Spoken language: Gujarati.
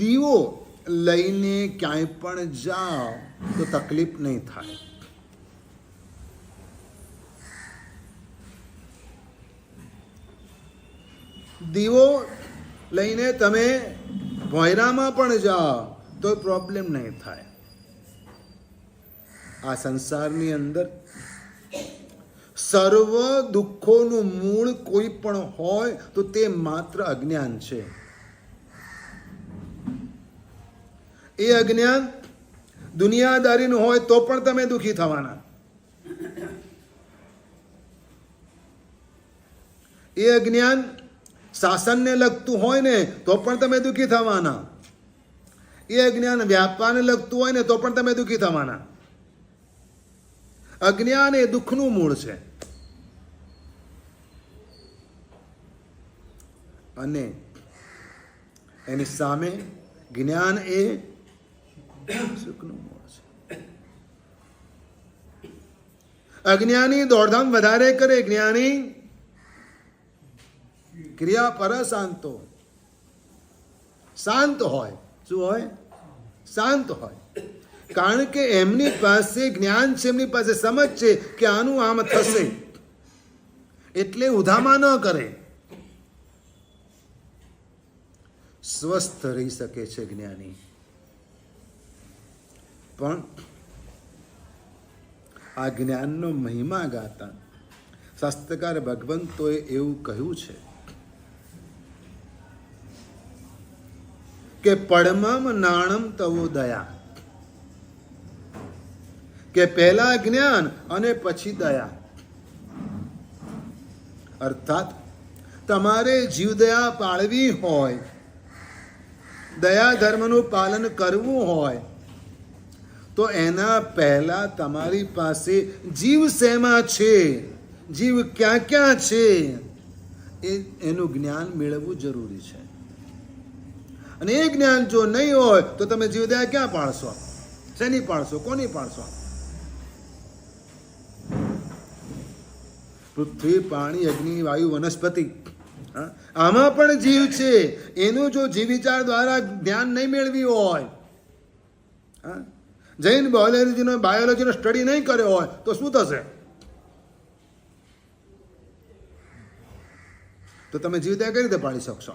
દીવો લઈને ક્યાંય પણ જાઓ તો તકલીફ નહીં થાય. દીવો લઈને તમે ભોયરામાં પણ જાઓ તો પ્રોબ્લેમ નહીં થાય. આ સંસારની અંદર સર્વ દુઃખોનું મૂળ કોઈ પણ હોય તો તે માત્ર અજ્ઞાન છે. એ અજ્ઞાન દુનિયાદારીનું હોય તો પણ તમે દુઃખી થવાના. એ અજ્ઞાન શાસનને લગતું હોય ને તો પણ તમે દુઃખી થવાના. એ અજ્ઞાન વ્યાપારને લગતું હોય ને તો પણ તમે દુઃખી થવાના. અજ્ઞાન એ દુઃખનું મૂળ છે. અને એની સામે જ્ઞાન એ સુખનું મૂળ છે. અજ્ઞાની દોડધામ વધારે કરે, જ્ઞાની ક્રિયા પર શાંતો. શાંત હોય. શું હોય? શાંત હોય. કારણ કે એમની પાસે જ્ઞાન છે, એમની પાસે સમજ છે કે આનું આમ થશે, એટલે ઉધામા ન કરે. સ્વસ્થ રહી શકે છે જ્ઞાની. પણ આ જ્ઞાનનો મહિમા ગાતા શાસ્ત્રકાર ભગવંતોએ એવું કહ્યું છે કે પડમમ નાણમ તવો દયા, કે પહેલા જ્ઞાન અને પછી દયા. અર્થાત તમારે જીવદયા પાળવી હોય, દયા ધર્મનું પાલન કરવું હોય તો એના પહેલા તમારી પાસે જીવ શેમાં છે, જીવ ક્યાં ક્યાં છે, એનું જ્ઞાન મેળવવું જરૂરી છે. અને એ જ્ઞાન જો નહીં હોય તો તમે જીવદયા ક્યાં પાળશો? શેની પાળશો? કોની પાળશો? પૃથ્વી, પાણી, અગ્નિ, વાયુ, વનસ્પતિ, આમાં પણ જીવ છે. એનું જો જીવ વિચાર દ્વારા જ્ઞાન નહીં મેળવી હોય, જૈન બાયોલોજીનો સ્ટડી નહીં કર્યો હોય તો શું થશે? તો તમે જીવદયા કઈ રીતે પાડી શકશો?